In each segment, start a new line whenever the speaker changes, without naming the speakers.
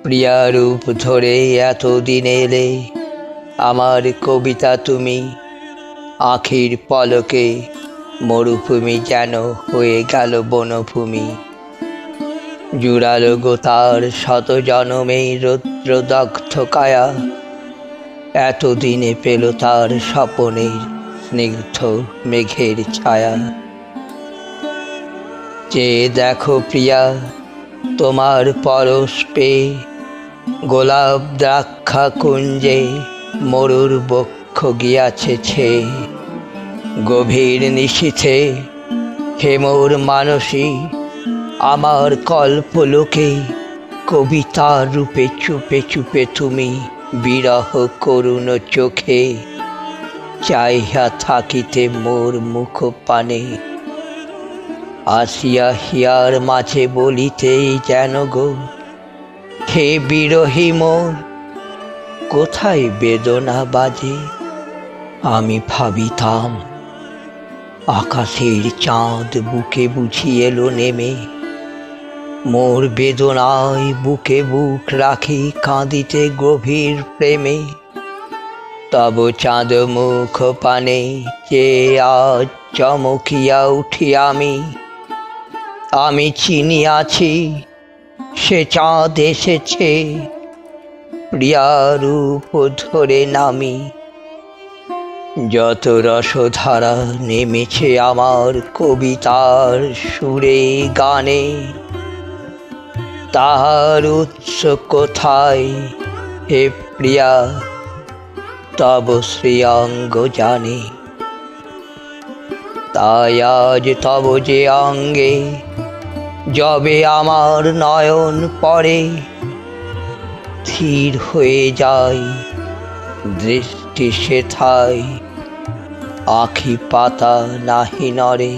প্রিয়া রূপ ধরে এতদিন এলে, আমার কবিতা তুমি। আখির পলকে মরুভূমি যেন হয়ে গেল বনভূমি। জুড়ালো গোতার শত জনমের রৌদ্রদগ্ধ কায়া, এতদিনে পেল তার স্বপনের স্নিগ্ধ মেঘের ছায়া। যে দেখো প্রিয়া, তোমার পরশ পেয়ে গোলাপ দ্রাক্ষা কুঞ্জে মরুর বক্ষ গিয়াছে ছেয়ে। গভীর নিশীথে হেমোর মানসী আমার কল্পলোকে, কবিতার রূপে চুপে চুপে তুমি বিরহ করুণ চোখে চাহিয়া থাকিতে মোর মুখ পানে। আসিয়া হিয়ার মাঝে বলিতেই যেন গো, হে বিরহী মোর, কোথায় বেদনা বাজে। আমি ভাবিতাম আকাশের চাঁদ বুকে বুঝি এলো নেমে, মোর বেদনায় বুকে বুক রাখি কাঁদিতে গভীর প্রেমে। তব চাঁদ মুখ পানে চেয়ে আজ চমকিয়া উঠি আমি চিনিয়াছি সে চাঁদ এসেছে, প্রিয়া রূপ ধরে নামি। যত রসধারা নেমেছে আমার কবিতার সুরে গানে, তাহার উৎস কোথায় হে প্রিয়া, তব শ্রীঅঙ্গ জানে। তাই আজ তব যে অঙ্গে যবে আমার নয়ন পড়ে, স্থির হয়ে যায় দৃষ্টি সেথায়, আখি পাতা নাহি নড়ে।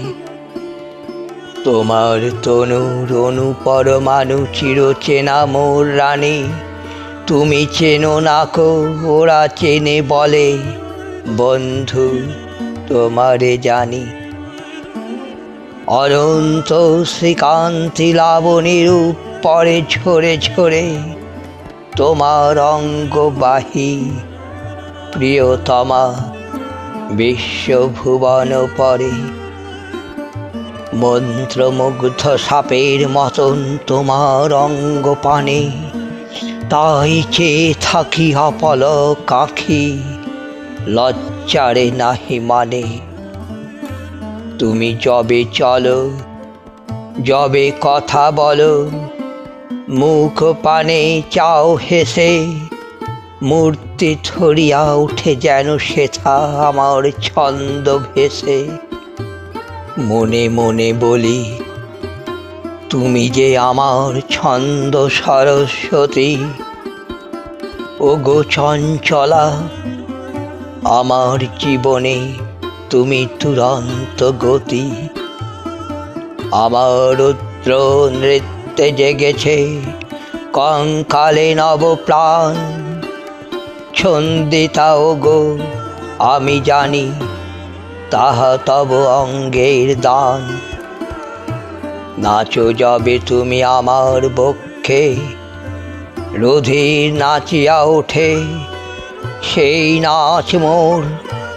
তোমার তনুর অনুপরমাণু চিরচেনা মোর রানী, তুমি চেনো না কো ওরা চেনে বলে, বন্ধু তোমারে জানি। অনন্ত শ্রীকান্তি লাবণী রূপ পরে ঝরে ঝরে, তোমার অঙ্গবাহী প্রিয়তমা বিশ্বভুবন পরে। মন্ত্রমুগ্ধ সাপের মতন তোমার অঙ্গ পানে, তাই চেয়ে থাকি অপলক আঁখি, লজ্জারে নাহি মানে। তুমি যবে চলো, যবে কথা বলো, মুখ পানে চাও হেসে, মূর্তি ধরিয়া উঠে যেন সেথা আমার ছন্দ ভেসে। মনে মনে বলি, তুমি যে আমার ছন্দ সরস্বতী, ওগো চঞ্চলা, আমার জীবনে তুমি দুরন্ত গতি। আমার রুদ্র নৃত্যে জেগেছে কঙ্কালে নব প্রাণ, ছন্দিতা ওগো আমি জানি, তাহা তব অঙ্গের দান। নাচো যবে তুমি আমার বক্ষে, রুধির নাচিয়া ওঠে, সেই নাচ মোর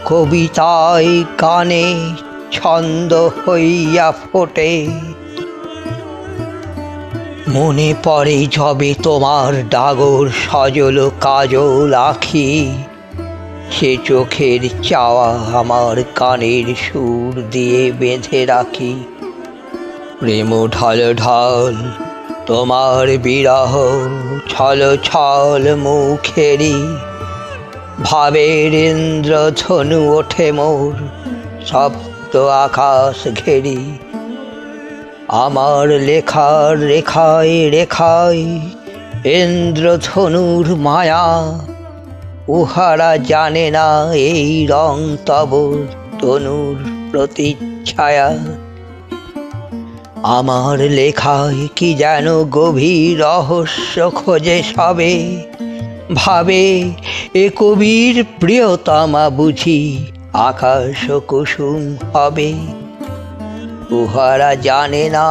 কবিতায় গানে ছন্দ হইয়া ফোটে। মনে পড়ে যবে তোমার ডাগর সজল কাজল আখি, সে চোখের চাওয়া আমার কানের সুর দিয়ে বেঁধে রাখি। প্রেম ঢল ঢল তোমার বিরহ ছল ছল মুখেরি, ভাবের ইন্দ্রধনু ওঠে মোর সপ্ত আকাশ ঘেরি। আমার লেখার রেখায় রেখায় ইন্দ্রধনুর মায়া, উহারা জানে না এই রং তব তনুর প্রতিচ্ছায়া। আমার লেখায় কি যেন গভীর রহস্য খোঁজে সবে, ভাবে এ কবির প্রিয়তমা বুঝি আকাশ কুসুম হবে। উহারা জানে না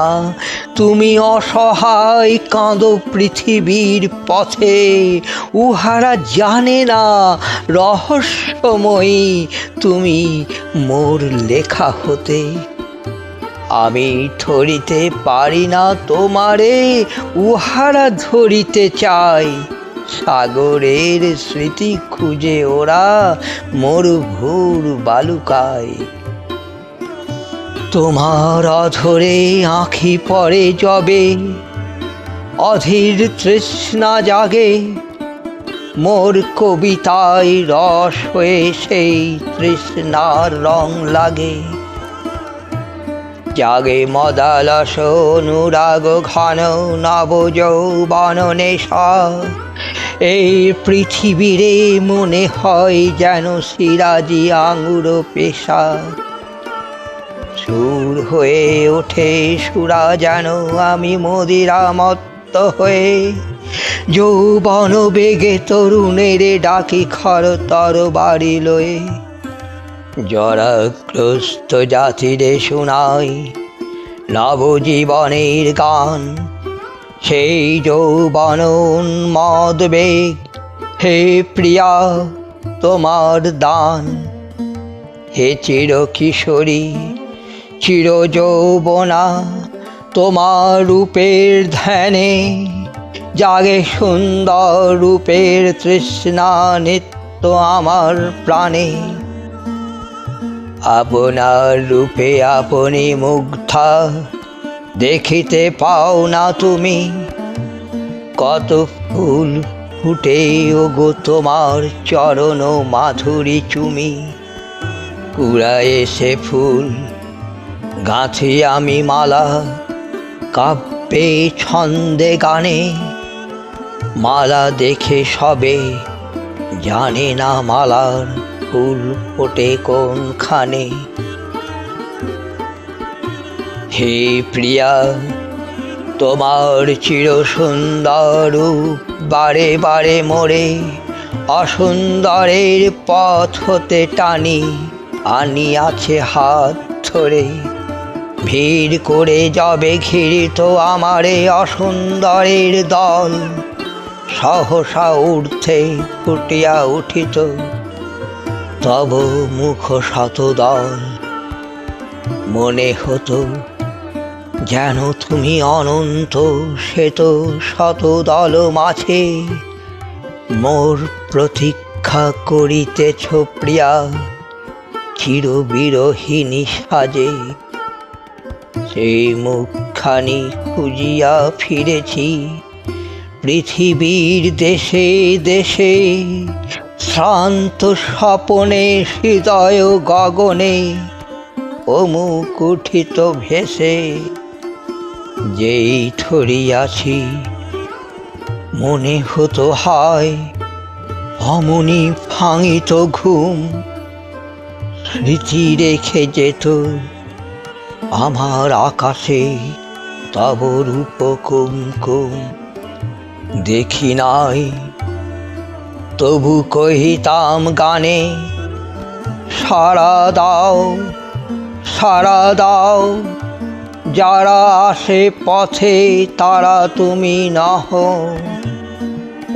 তুমি অসহায় কাঁদো পৃথিবীর পথে, উহারা জানে না রহস্যময়ী তুমি মোর লেখা হতে। আমি ধরিতে পারি না তোমারে, উহারা ধরিতে চায় সাগরের স্মৃতি খুঁজে ওরা মরুভূর বালুকায়। তোমার অধরে আঁখি পড়ে যবে, অধীর তৃষ্ণা জাগে, মোর কবিতায় রস হয়ে সেই তৃষ্ণার রং লাগে। জাগে মদালস অনুরাগ ঘন নব যৌবন নেশা, এই পৃথিবীরে মনে হয় যেন সিরাজি আঙুর পেশা। সুর হয়ে ওঠে সুরা যেন আমি মদিরা মত্ত হয়ে, যৌবন বেগে তরুণের ডাকি খরতর বাড়ি লয়ে। জরাগ্রস্ত জাতিরে শোনাই নবজীবনের গান, সেই যৌবন উন্মদ বেগ হে প্রিয়া তোমার দান। হে চির কিশোরী চির যৌবনা, তোমার রূপের ধ্যানে জাগে সুন্দর রূপের তৃষ্ণা নিত্য আমার প্রাণে। আপনার রূপে আপনি মুগ্ধা দেখিতে পাও না তুমি, কত ফুল ফুটে ওগো তোমার চরণ মাধুরী চুমি। কুড়ায়ে সে ফুল গাঁথি আমি মালা, কাব্যে ছন্দে গানে, মালা দেখে সবে জানে না মালার ফুল ফোটে কোনখানে। হে প্রিয়া তোমার চির সুন্দর রূপ বারে বারে মোরে অসুন্দরের পথ হতে টানি আনিয়াছে হাত ধরে। ভিড় করে যাবে ঘিরিত আমারে অসুন্দরের দল, সহসা ঊর্ধ্বে ফুটিয়া উঠিত তব মুখ শতদল। মনে হতো যেন তুমি অনন্ত শ্বেত শতদল মাঝে মোর প্রতীক্ষা করিতেছ প্রিয়া চির বিরহিণী সাজে। সেই মুখখানি খুঁজিয়া ফিরেছি পৃথিবীর দেশে দেশে, শ্রান্ত স্বপনে হৃদয় গগনে ও মুখ উঠিত ভেসে। যেই ধরিয়াছি মনে হতো হয় অমনি ভাঙিত ঘুম, স্মৃতি রেখে যেত আমার আকাশে তব রূপ কুমকুম। দেখি নাই তবু কহিতাম গানে, সাড়া দাও সাড়া দাও, যারা আসে পথে তারা তুমি নহ,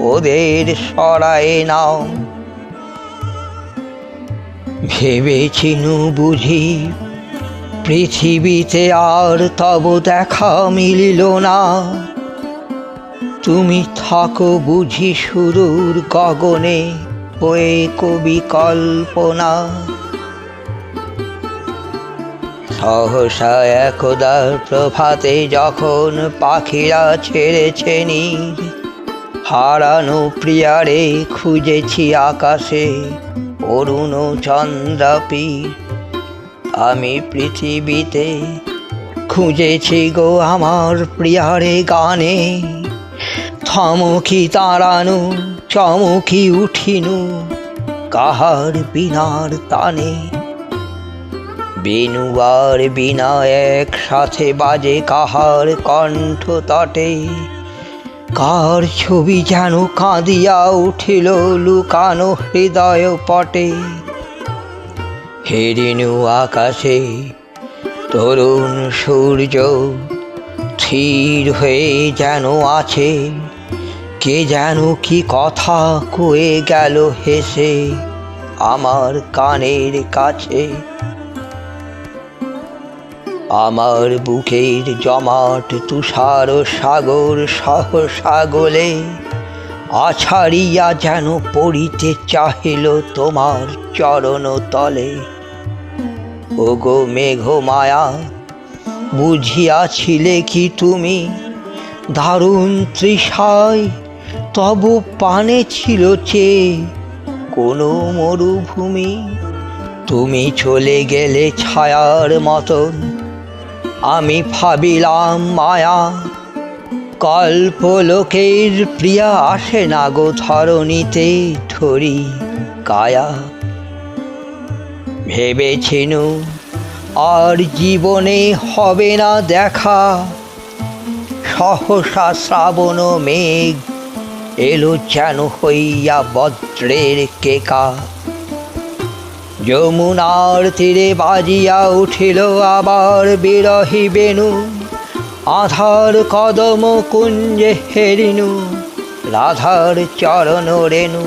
ওদের সরায়ে নাও। ভেবেছিনু বুঝি পৃথিবীতে আর তব দেখা মিলিল না, তুমি থাকো বুঝি সুদূর গগনে হয়ে কবি কল্পনা। সহসা একদা প্রভাতে যখন পাখিরা ছেড়েছে নীড়, হারানো প্রিয়ারে খুঁজেছি আকাশে অরুণ চন্দ্রাপীর। আমি পৃথিবীতে খুঁজেছি গো আমার প্রিয়ারে গানে, থমকি দাঁড়ানু চমকি উঠিনু কাহার বিনার তানে। বেণু আর বীণা একসাথে বাজে কাহার কণ্ঠ তটে, কার ছবি যেন কাঁদিয়া উঠিল লুকানো হৃদয় পটে। হেরিনু আকাশে তরুণ সূর্য স্থির হয়ে যেন আছে, কে যেন কি কথা কয়ে গেল হেসে আমার কানের কাছে। আমার বুকের জমাট তুষার সাগর সহসা গলে আছাড়িয়া যেন পড়িতে চাহিল তোমার চরণ তলে। ওগো মেঘমায়া, বুঝিয়াছিলে কি তুমি দারুণ তৃষায় তবু পানে ছিল চেয়ে কোনো মরুভূমি? তুমি চলে গেলে ছায়ার মতন, আমি ভাবিলাম মায়া, কল্পলোকের প্রিয়া আসে না গো ধরণীতে ধরি কায়া। ভেবেছিনু আর জীবনে হবে না দেখা, সহসা শ্রাবণ মেঘ এলো যেন হইয়া বজ্রের কেকা। যমুনার তীরে বাজিয়া উঠিল আবার বিরহী বেণু, আধার কদম কুঞ্জে হেরিনু রাধার চরণ রেণু।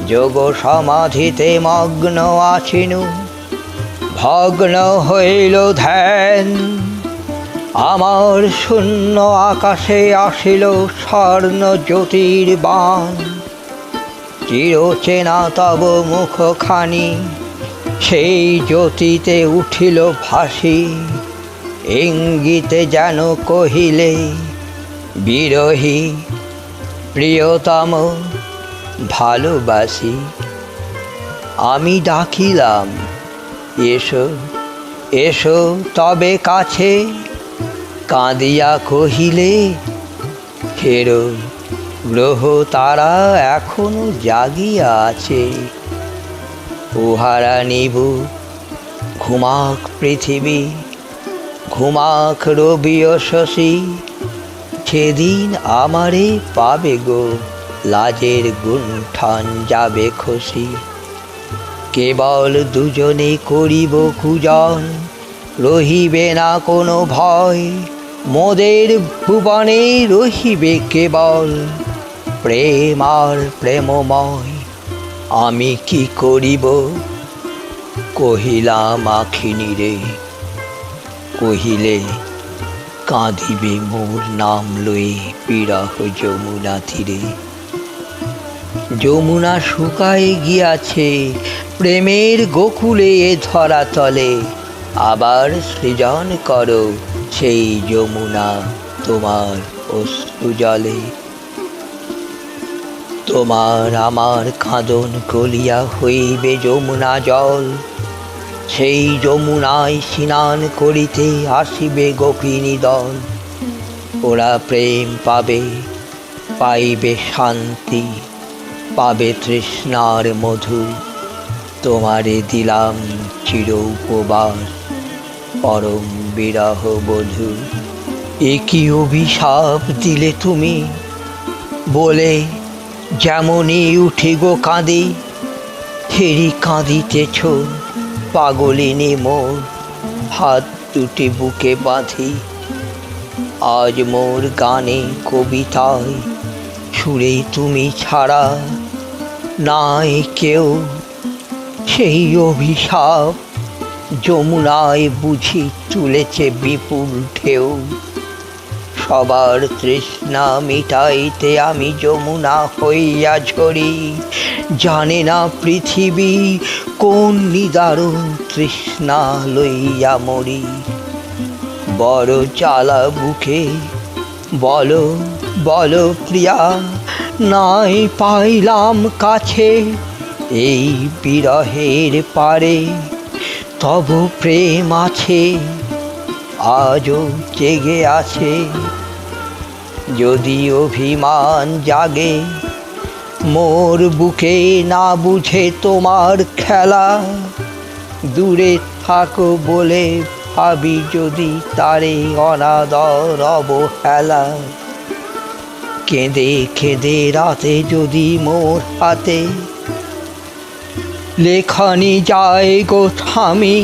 যোগ সমাধিতে মগ্ন আছিনু, ভগ্ন হইল ধ্যান, আমার শূন্য আকাশে আসিল স্বর্ণ জ্যোতির্বাণ। চিরচেনা তব মুখখানি সেই জ্যোতিতে উঠিল ভাসি, ইঙ্গিতে যেন কহিলে বিরহী প্রিয়তম ভালোবাসি। আমি ডাকিলাম এসো এসো তবে কাছে, কাঁদিয়া কহিলে ফেরো গ্রহ তারা এখনো জাগিয়া আছে। উহারা নিবু ঘুমাক পৃথিবী, ঘুমাক রবি ও শশী, সেদিন আমারে পাবে গো লাজের গুণ্ঠন যাবে খসি। কেবল দুজনে করিব পূজন, রহিবে না কোনো ভয়, মোদের ভুবনে রহিবে কেবল প্রেম আর প্রেমময়। আমি কি করিব কহিলাম আখিনী রে, কহিলে কাঁদিবে মোর নাম লয়ে বিরহ যমুনা তীরে। যমুনা শুকায় গিয়াছে প্রেমের গোকুলে এ ধরা তলে, আবার সৃজন করো সেই যমুনা তোমার অশ্রু জলে। তোমার আমার কাঁদন গলিয়া হইবে যমুনা জল, সেই যমুনায় স্নান করিতে আসিবে গোপিনী দল। ওরা প্রেম পাবে, পাইবে শান্তি, পাবে তৃষ্ণার মধু। তোমারে দিলাম চির উপবাস, পরম বিরহ বধূ। এ কি অভিশাপ দিলে তুমি, বলে যেমনই উঠি গো কাঁদি, ফেরি কাঁদিতেছ পাগলিনী মোর, হাত দুটি বুকে বাঁধি। আজ মোর গানে কবিতায় সুরে তুমি ছাড়া নাই কেউ। সেই অভিশাপ যমুনায় বুঝি তুলেছে বিপুল ঢেউ। সবার তৃষ্ণা মিটাইতে আমি যমুনা হইয়া ঝরি, জানে না পৃথিবী কোন নিদারুণ তৃষ্ণা লইয়া মরি। বড় জ্বালা বুকে, বলো বলো প্রিয়া, নাই পাইলাম কাছে এই বিরহের পারে। তব প্রেম আছে, আজও জেগে আছে, যদি অভিমান জাগে মোর বুকে না বুঝে তোমার খেলা। দূরে থাকো বলে ভাবি যদি তারে অনাদর অবহেলা। কেঁদে কেঁদে রাতে যদি মোর হাতে লেখনি যায় গো থামি,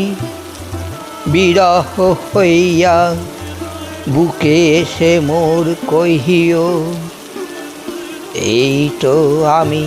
বিরহ হইয়া বুকে এসে মোর কহিও, এই তো আমি।